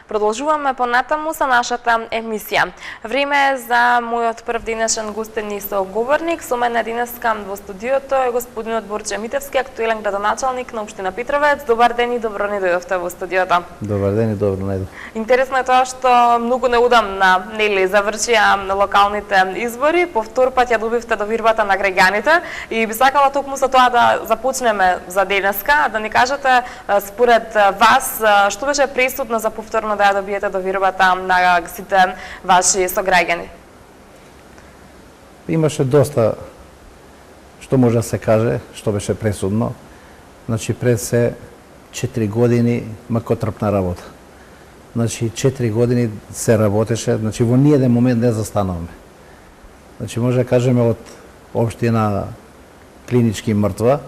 Продолжуваме понатаму со нашата емисија. Време е за мојот прв денешен гостен и соговорник. Со мене денеска во студиото е господинот Борче Митевски, актуелен градоначалник на општина Петровец. Добар ден и добро ни дојдовте во студиото. Добар ден и добро најдов. Интересно е тоа што многу неудамна, нели, завршија локалните избори, по втор пат ја добивте довербата на граѓаните и би сакала токму со тоа да започнеме за денеска, да ни кажете според вас што беше пресудно за повторно да ја добиете довербата на сите ваши сограѓани? Имаше доста што може да се каже, што беше пресудно. Значи пред се 4 години макотрпна работа. Значи 4 години се работеше, значи во ниеден момент не застануваме. Значи може да кажеме од општина клинички мртва,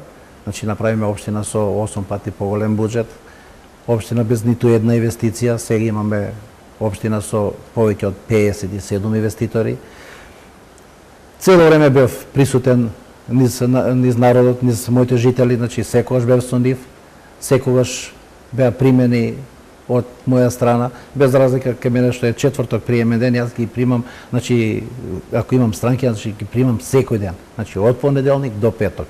значи направиме општина со 8 пати поголем буџет, општина без ниту една инвестиција, сега имаме општина со повеќе од 57 инвеститори. Цело време бев присутен низ народот, низ моите жители, значи секогаш бев со нив, секогаш беа примени од моја страна, без разлика кај мене што е четврток приемен ден, јас ги примам, значи ако имам странки, значи ги примам секој ден, значи од понеделник до петок.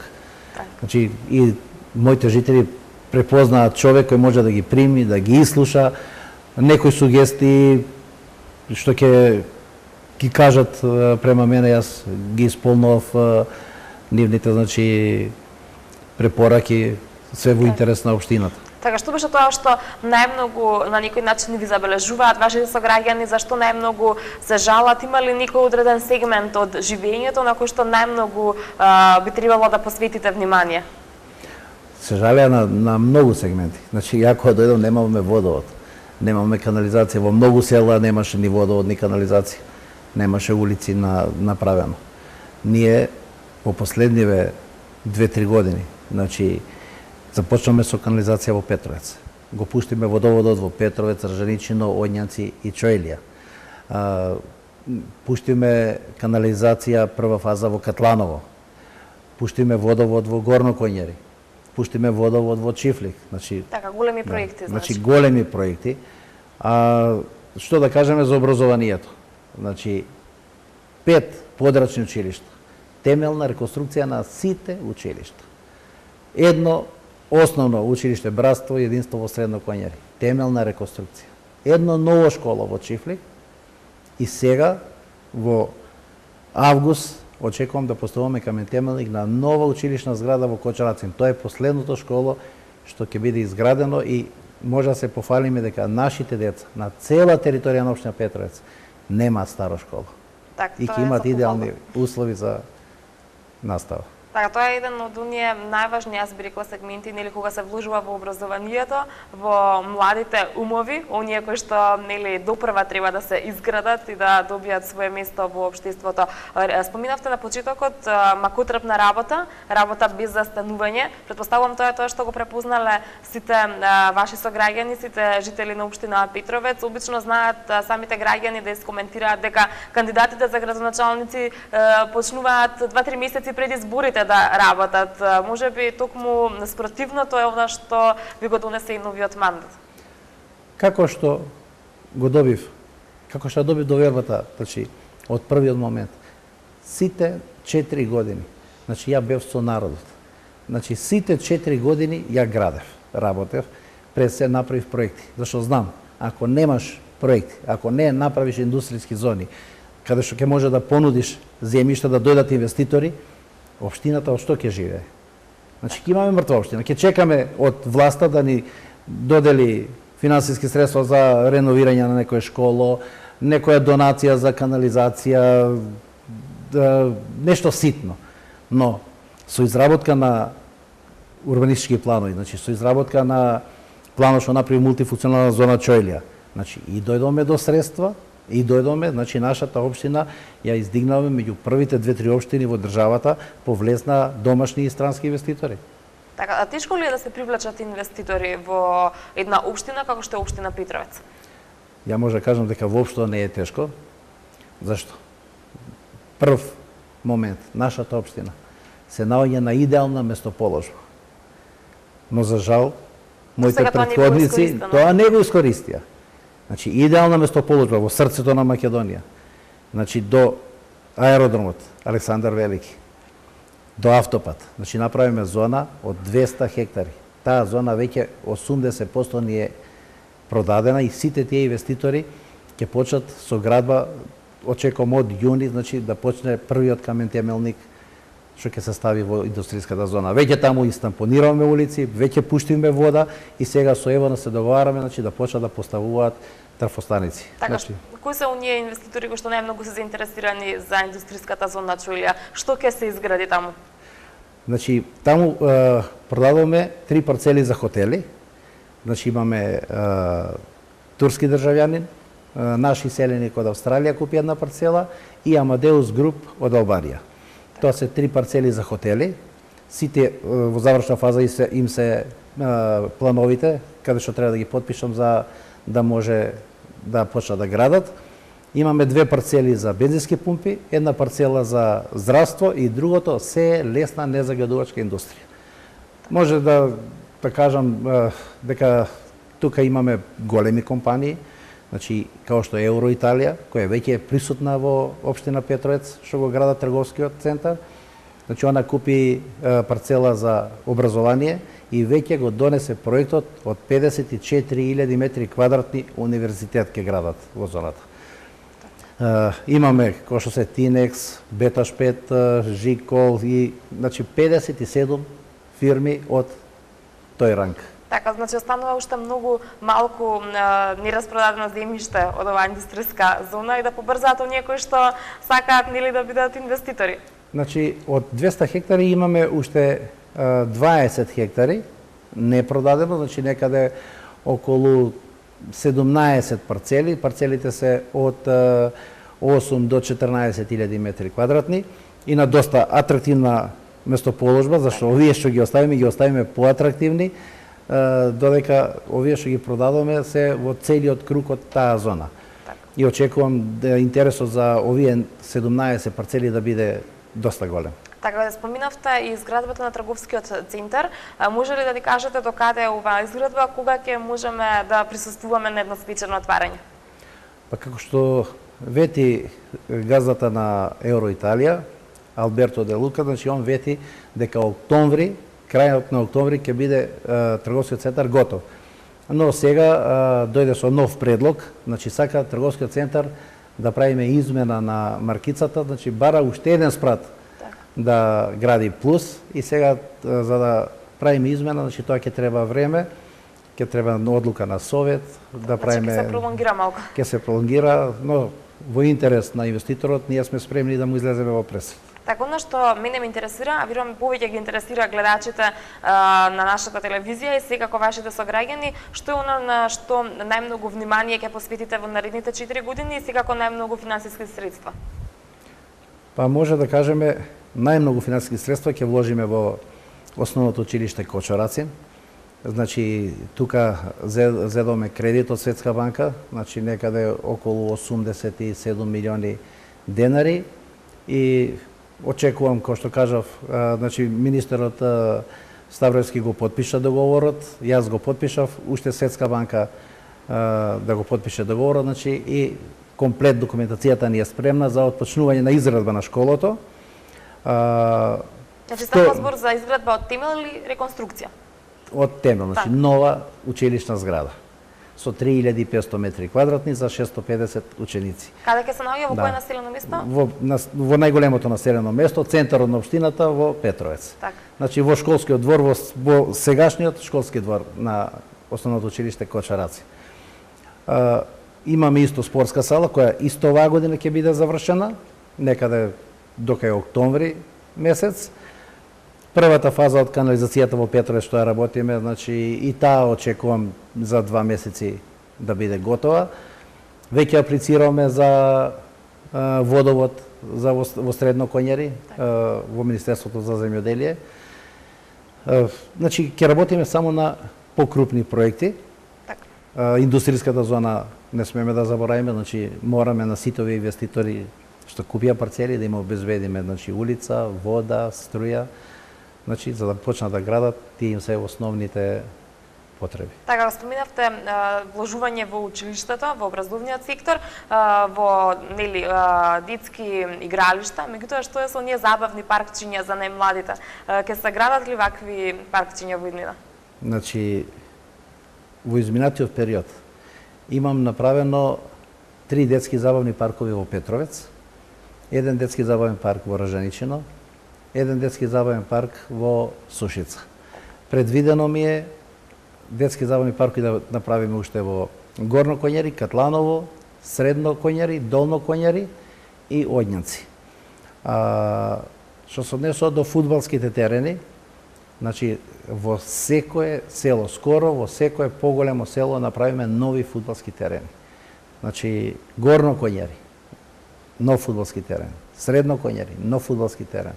Значи и моите жители препознаат човек кој може да ги прими, да ги ислуша, некои сугестии што ќе ги кажат према мене, јас ги исполнував нивните, значи препораки, све во интерес на општината. Така, што беше тоа што најмногу на некој начин ви забележуваат вашите сограѓани, зашто најмногу се жалат, има ли некој одреден сегмент од живењето на кој што најмногу би требало да посветите внимание? Се жалеа на многу сегменти. Значи, ја кога дојдов немавме водовод, немавме канализација, во многу села немаше ни водовод, ни канализација, немаше улици направено. Ние во последниве 2-3 години, значи, започнаме со канализација во Петровец. Го пуштиме водоводот во Петровец, Ржаничино, Оњаци и Чоилија. Пуштиме канализација прва фаза во Катланово. Пуштиме водовод во Горно Коњери. Пуштиме водовод во Чифлик. Значи, така, големи проекти, значи големи проекти. Што да кажеме за образованието? Значи 5 подрачни училишта. Темелна реконструкција на сите училишта. Едно основно училиште Братство и единство во Средно Коњери. Темелна реконструкција. Едно ново школа во Чифлик и сега во август очекувам да поставуваме камен темелник на нова училишна зграда во Кочарацин. Тоа е последното школо што ќе биде изградено и може да се пофалиме дека нашите деца на цела територија на општина Петровец нема стара школа. Так, и ќе имат идеални услови за настава. Така, тоа е еден од оние најважни, јас би рекла, сегменти, нели, кога се вложува во образованието, во младите умови, оние кои што, нели, допрва треба да се изградат и да добијат свое место во општеството. Споминавте на почетокот макотрпна работа, работа без застанување. Претпоставувам тоа е тоа што го препознале сите ваши сограѓани, сите жители на општина Петровец. Обично знаат самите граѓани да искоментираат дека кандидатите за градоначалници почнуваат 2-3 месеци пред изборите да работат. Може би токму спротивното е она што ви го донесе и новиот мандат. Како што го добив, како што добив довербата, значи од првиот момент, сите 4 години, значи ја бев со народот. Значи сите 4 години ја градев, работев, пред се направив проекти, зашто знам, ако немаш проекти, ако не направиш индустријски зони, каде што ќе може да понудиш земјишта да дојдат инвеститори, општината од што ќе живее? Значи, ќе имаме мртва општина. Ќе чекаме од власта да ни додели финансиски средства за реновирање на некоја школо, некоја донација за канализација, нешто ситно. Но, со изработка на урбанистички планови, значи, со изработка на планот што направи мултифункционална зона Чоилија, значи, и дојдоме до средства, и дојдоме, значи нашата општина ја издигнавме меѓу првите 2-3 општини во државата по влез на домашни и странски инвеститори. Така, а тешко ли е да се привлечат инвеститори во една општина како што е општина Петровец? Ја може да кажам дека воопшто не е тешко. Зашто? Прв момент, нашата општина се наоѓа на идеална местоположба. Но за жал, моите претходници тоа не го искористија. Значи идеална местоположба во срцето на Македонија. Значи до аеродромот Александар Велики, до автопат. Значи направиме зона од 200 хектари. Таа зона веќе 80% ни е продадена и сите тие инвеститори ќе почнат со градба, очекувам од јуни, значи да почне првиот камен темелник што ќе се стави во индустријската зона. Веќе таму истампонираме улици, веќе пуштиме вода и сега со Евона се договараме, значи да почнат да поставуваат трафостаници. Така, значи, кои се оние инвеститори кои што најмногу се заинтересирани за индустријската зона Чуилија? Што ќе се изгради таму? Значи, таму продадовме 3 парцели за хотели. Значи, имаме турски државјанин, наши селени од Австралија купи една парцела и Амадеус Груп од Албанија. Тоа се 3 парцели за хотели. Сите во завршна фаза им се плановите, каде што треба да ги потпишам за да може да почнат да градат. Имаме 2 парцели за бензински пумпи, една парцела за здравство и другото се лесна незагадувачка индустрија. Може да кажам дека тука имаме големи компании, значи како што е Евро Италија, која веќе е присутна во општина Петровец, што го града трговскиот центар. Значи она купи парцела за образование и веќе го донесе проектот од 54.000 метри квадратни универзитет ке градат во зоната. Имаме кој што се Тинекс, Беташпет, Жикол и значи 57 фирми од тој ранг. Така, значи останува уште многу малку нераспродадено земјиште од оваа индустријска зона и да побрзаат оние кои што сакаат нели да бидат инвеститори. Значи од 200 хектари имаме уште 20 хектари непродадено, значи некаде околу 17 парцели. Парцелите се од 8 до 14.000 метри квадратни и на доста атрактивна местоположба, зашто овие што ги оставиме поатрактивни, додека овие што ги продадоме се во целиот круг од таа зона. И очекувам да интересот за овие 17 парцели да биде доста голем. Така да споминавте и изградбата на трговскиот центар. Може ли да ни кажете до каде е оваа изградба, кога ќе можеме да присуствуваме на едно свечено отварање? Па како што вети газдата на Евро Италија, Алберто Де Лука, значи он вети дека октомври, крајот на октомври ќе биде трговскиот центар готов. Но сега дојде со нов предлог, значи сака трговскиот центар да правиме измена на маркицата, значи бара уште еден спрат да гради плюс и сега за да правиме измена, значи тоа ќе треба време, ќе треба одлука на совет, да правиме. Ќе се пролонгира малку. Ќе се пролонгира, но во интерес на инвеститорот ние сме спремни да му излеземе во пресед. Така, она што мене ме интересира, а верувам повеќе ги интересира гледачите на нашата телевизија и секако вашите сограѓани, што е она на што најмногу внимание ќе посветите во наредните 4 години и секако најмногу финансиски средства? Па може да кажеме најмногу финансиски средства ќе вложиме во основното училиште Кочорацин. Значи тука зедоме кредит од Светска банка, значи некаде околу 87 милиони денари и очекувам, кој што кажав, значи министерот Ставровски го потпиша договорот, јас го потпишав, уште Светска банка да го потпише договорот, значи и комплет документацијата ни е спремна за отпочнување на изградба на школото. Значи става збор за изградба од темел или реконструкција? Од темел, значи нова училишна зграда со 3500 метри квадратни за 650 ученици. Каде ќе се наоѓа, во кое населено место? Во најголемото населено место, центарот на општината во Петровец. Так. Значи во школскиот двор, во сегашниот школски двор на основното училиште Кочараци. Имаме исто спортска сала која исто оваа година ќе биде завршена, некаде до кај октомври месец. Првата фаза од канализацијата во Петровец што ја работиме, значи и таа очекувам за 2 месеци да биде готова. Веќе аплицираме за водовод за во Средно Коњари, во Министерството за земјоделие. Значи ќе работиме само на покрупни проекти. Индустријската зона не смеме да заборавиме, значи мораме на сите овие инвеститори што купија парцели да им обезбедиме, значи улица, вода, струја. Значи, за да почнат да градат, тие им се основните потреби. Така, споменавте вложување во училиштето, во образовниот сектор, во детски игралишта, меѓутоа што е со оние забавни паркчиња за најмладите? Ке се градат ли вакви паркчиња во иднина? Значи, во изминатиот период имам направено 3 детски забавни паркови во Петровец, еден детски забавен парк во Ржаничино, еден детски забавен парк во Сушица. Предвидено ми е детски забавни паркови да направиме уште во Горно Коњари, Катланово, Средно Коњари, Долно Коњари и Одњанци. Што се однесува до фудбалските терени, значи во секое село, скоро во секое поголемо село направиме нови фудбалски терени. Значи Горно Коњари, нов фудбалски терен, Средно Коњари, нов фудбалски терен,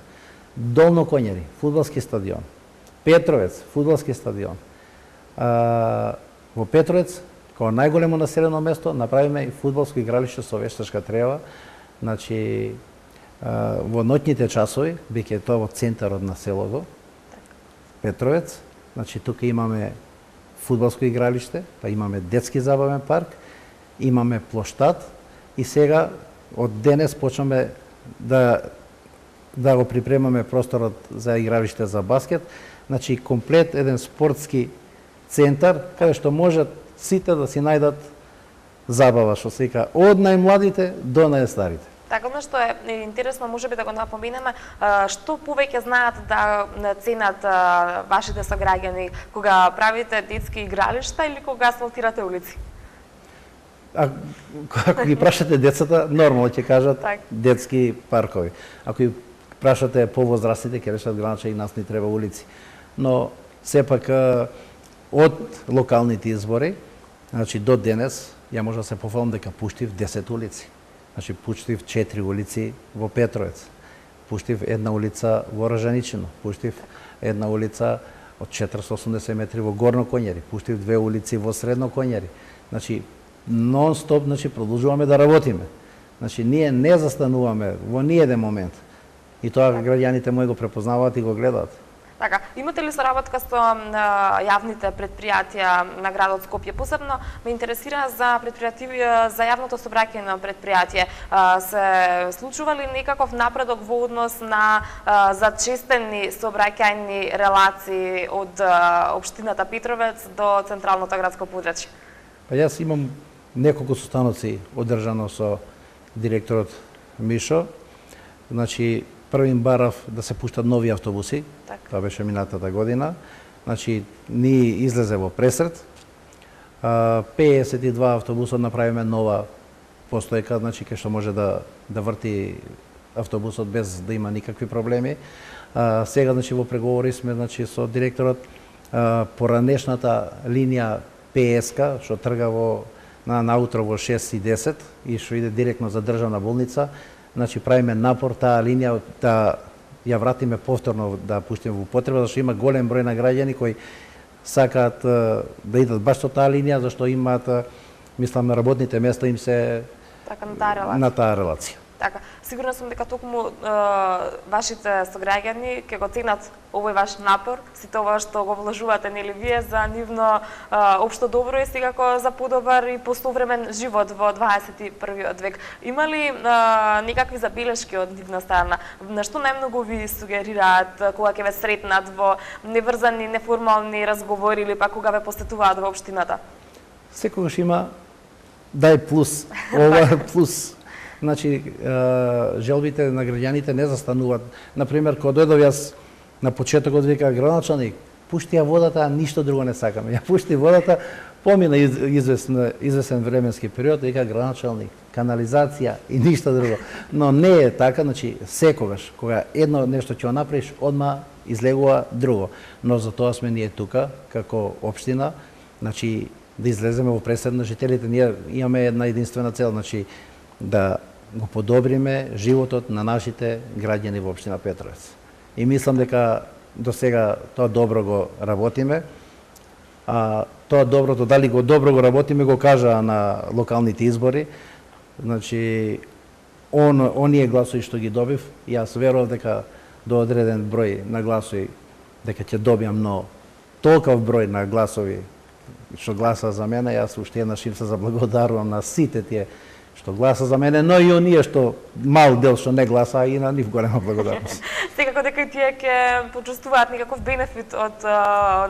Долно Коњари, фудбалски стадион, Петровец, фудбалски стадион. Во Петровец, као најголемо населено место, направиме и фудбалско игралиште со вештачка трева. Значи, во ноќните часови, биќе тоа во центарот на селото, Петровец, значи тука имаме фудбалско игралиште, па имаме детски забавен парк, имаме плоштад и сега од денес почнаме да го припремаме просторот за игралиште за баскет, значи комплет еден спортски центар каде што можат сите да си најдат забава, што се вика, од најмладите до најстарите. Така, она што е интересно, можеби да го напоминеме, што повеќе знаат да ценат вашите сограѓани кога правите детски игралишта или кога асфалтирате улици? Ако ги прашате децата, нормално ќе кажат Так. детски паркови. Ако ги прашате повозрастните, ќе речат граначе и нас ни треба улици. Но сепак од локалните избори, значи до денес, ја може да се пофалам дека пуштив 10 улици. Значи пуштив 4 улици во Петровец, пуштив една улица во Ржаничино, пуштив една улица од 480 метри во Горно Коњари, пуштив 2 улици во Средно Коњари. Значи нон-стоп, значи продолжуваме да работиме. Значи ние не застануваме во ниеден момент. И тоа граѓаните мои го препознаваат и го гледаат. Така, имате ли соработка со јавните предпријатија на градот Скопје? Посебно ме интересира за предпријатија, за јавното сообраќајно на предпријатие. Се случува ли некаков напредок во однос на зачестени сообраќајни релации од општината Петровец до централното градско подрачје? Па јас имам неколку состаноци одржано со директорот Мишо. Значи први барав да се пуштат нови автобуси, тоа беше минатата година. Значи, ни излезе во пресред. 52 автобуса направиме нова постојка, значи кај што може да врти автобусот без да има никакви проблеми. Сега, значи, во преговори сме, значи, со директорот поранешната линија ПСК, што трга наутро во 6 и 10 и што иде директно за државна болница. Значи правиме напор таа линија да ја вратиме повторно да пуштиме во употреба, зашто има голем број на граѓани кои сакаат да идат баш со таа линија, зашто имаат, мислам, работните места им се на таа релација. Така, сигурна сум дека токму вашите сограѓани ќе го ценат овој ваш напор, сите ова што го вложувате нели вие за нивно општо добро и секако за подобар и посовремен живот во 21 век. Има ли некакви забелешки од нивна страна? На што најмногу ви сугерираат кога ќе ве сретнат во неврзани, неформални разговори или пак кога ве посетуваат во општината? Секогаш има дај плюс, ова плюс. Значи, желбите на граѓаните не застануваат. Например, кога дојдов јас на почетокот, вика градоначалник, пушти ја водата, а ништо друго не сакаме. Ја пушти водата, помина извесен временски период, вика градоначалник, канализација и ништо друго. Но не е така, значи секогаш кога едно нешто ќе го направиш, одма излегува друго. Но за тоа сме ние тука како општина, значи да излеземе во пресред на жителите. Ние имаме една единствена цел, значи да го подобриме животот на нашите граѓани во општина Петровец. И мислам дека до сега тоа добро го работиме. Тоа доброто, дали го добро го работиме, го кажа на локалните избори. Значи, оние гласови што ги добив, јас верував дека до одреден број на гласови дека ќе добијам, но толков број на гласови што гласа за мене, јас уште еднаш им се заблагодарувам на сите тие што гласа за мене, но и оние што мал дел што не гласа, и на нив голема благодарност. Секако дека и тие ќе почувствуваат некаков бенефит од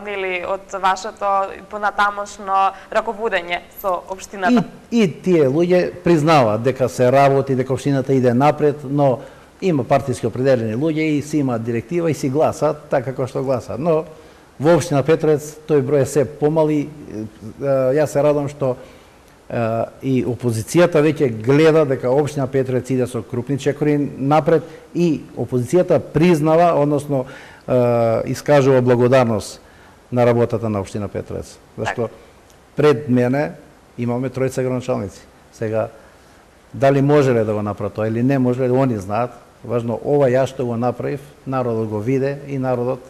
нели од вашето понатамошно раководење со општината. И тие луѓе признаваат дека се работи, дека општината иде напред, но има партиски определени луѓе и си имаат директива и си гласаат така како што гласаат. Но во општина Петровец тој број е се помали. Јас се радам што и опозицијата веќе гледа дека општина Петровец иде со крупни чекори напред и опозицијата признава, односно искажува благодарност на работата на општина Петровец. Зашто пред мене имаме тројца градоначалници. Сега дали можеле да го направат тоа или не можеле, они знаат. Важно ова јас што го направив, народот го виде и народот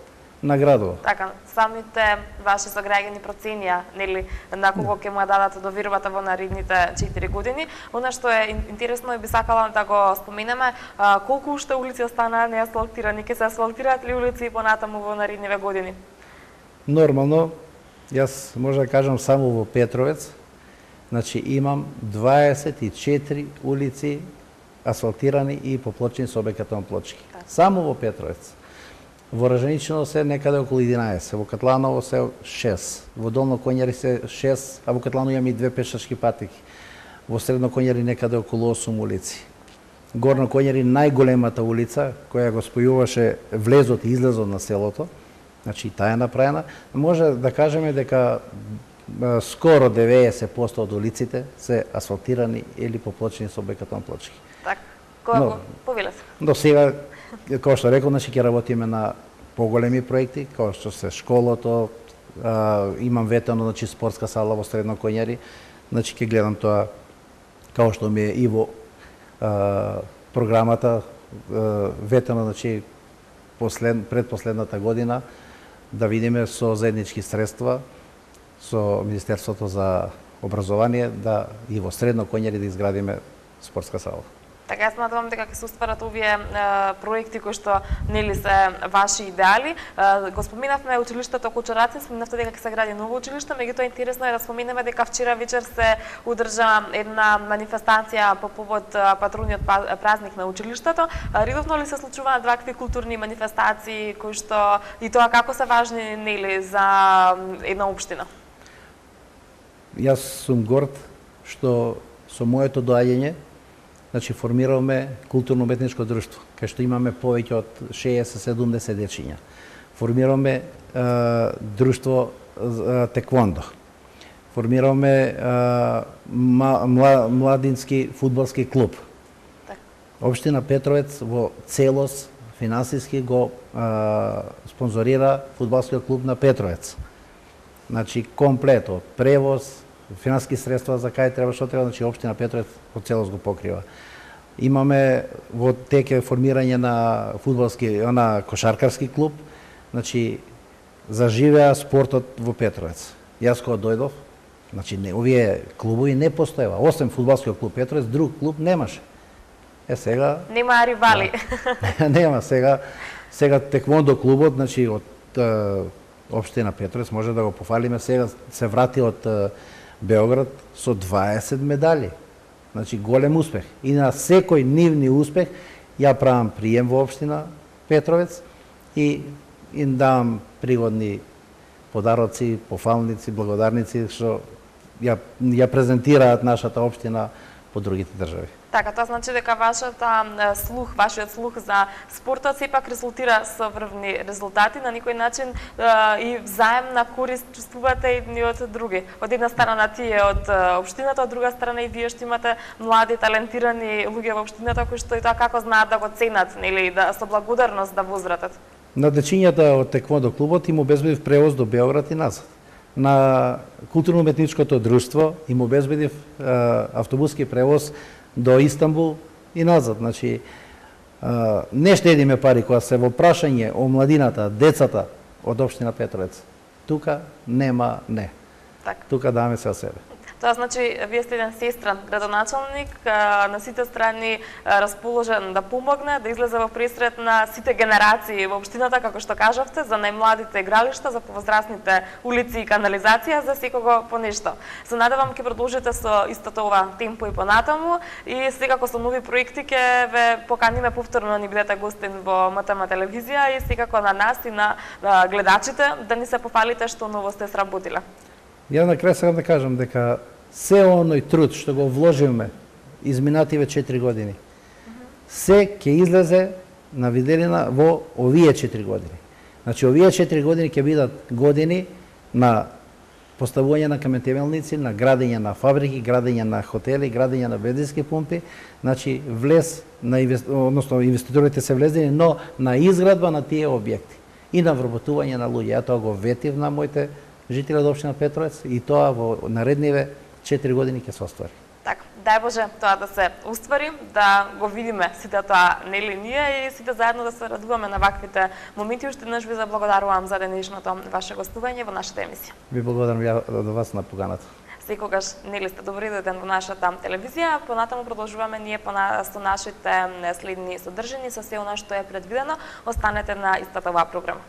наградува. Така, самите ваши сограѓани проценија, нели, на кого ќе му ја дадат довербата во наредните 4 години. Она што е интересно и би сакала да го споменеме, колку уште улици останаа неасфалтирани, ќе се асфалтираат ли улици понатаму во наредниве години? Нормално, јас може да кажам само во Петровец, значи имам 24 улици асфалтирани и поплочени со бетон плочки. Само во Петровец. Во Ржаничино се некаде околу 11, во Катланово се 6, во Долно Коњари се 6, а во Катланово имаме и 2 пешачки патеки. Во Средно Коњари некаде околу 8 улици. Горно Коњари најголемата улица која го спојуваше влезот и излезот на селото, значи таа е направена. Може да кажеме дека скоро 90% од улиците се асфалтирани или поплочени со бетон плочки. Така, која повеле се? До сега, како што рекол, значи ќе работиме на поголеми проекти, како што се школото, имам ветено, значи спортска сала во Средно Коњари, значи ќе гледам тоа како што ми е и во програмата ветено, значи предпоследната година да видиме со заеднички средства со Министерството за образование да и во Средно Коњари да изградиме спортска сала. Така јас сметам дека ќе се остварат овие проекти кои што нели се ваши идеали. Го споминавме училиштето Кучараци, споминавте дека ќе се гради ново училиште, меѓутоа интересно е да споменеме дека вчера вечер се одржа една манифестација по повод патруниот празник на училиштето. Редовно ли се случуваат вакви културни манифестации кои што и тоа како се важни нели за една општина? Јас сум горд што со моето доаѓање значи формираме културно-уметничко друштво, кај што имаме повеќе од 60-70 дечиња. Формираме друштво теквондо. Формираме младински фудбалски клуб. Општина Петровец во целост финансиски го спонзорира фудбалскиот клуб на Петровец. Значи комплето, превоз, финански средства за кај треба, што треба, значи општина Петровец по целост го покрива. Имаме во теке формирање на фудбалски, на кошаркарски клуб, значи заживеа спортот во Петровец. Јас кога дојдов, значи не, овие клубови не постоева. Освен фудбалскиот клуб Петровец, друг клуб немаше. Сега нема ривали. Да, нема сега теквондо клубот, значи од општина Петровец може да го пофалиме, сега се врати од Београд со 20 медали. Значи голем успех. И на секој нивни успех ја правам прием во општина Петровец и им давам пригодни подароци, пофалници, благодарници што ја презентираат нашата општина по другите држави. Така, тоа значи дека вашиот слух за спортот сепак резултира со врвни резултати, на некој начин и взаемна корист чувствувате едни од други. Од една страна тие од општината, од друга страна и вие што имате млади талентирани луѓе во општината кои што и тоа како знаат да го ценат, нели, да со благодарност да возвратат. На дечињата од теквондо клубот им обезбедив превоз до Београд и назад. На културно-уметничкото друштво им обезбедив автобуски превоз до Истанбул и назад. Значи, не штедиме пари кога се во прашање о младината, децата од општина Петровец. Тука нема не. Так. Тука даваме се од себе. Тоа значи, вие сте еден сестран градоначалник, на сите страни расположен да помогне, да излезе во пресрет на сите генерации во општината, како што кажавте, за најмладите игралишта, за повозрастните улици и канализација, за секого по нешто. Се надевам ќе продолжите со истото ова темпо и понатаму и секако со нови проекти ќе ве поканиме повторно да ни бидете гостин во МТМ телевизија и секако на нас и на гледачите да ни се пофалите што ново сте сработиле. Ја на крај сакам да кажам дека се оној труд што го вложиме изминативе 4 години, се ќе излезе на виделина во овие 4 години. Значи, овие 4 години ќе бидат години на поставување на каментемелници, на градење на фабрики, градење на хотели, градење на бензински пумпи, значи влез на односно инвеститорите се влезени, но на изградба на тие објекти и на вработување на луѓе. Ја тоа го ветив на моите жители од општина Петровец и тоа во наредниве 4 години ќе се оствари. Така, дај Боже тоа да се уствари, да го видиме сите тоа, нели ние и сите заедно да се радуваме на ваквите моменти. Уште еднаш ви заблагодарувам за денешното ваше гостување во нашата емисија. Ви благодарам ја од вас на поканата. Секогаш, нели сте добри дојден во нашата телевизија. Понатаму продолжуваме ние со нашите следни содржини, со се она што е предвидено. Останете на истата оваа програма.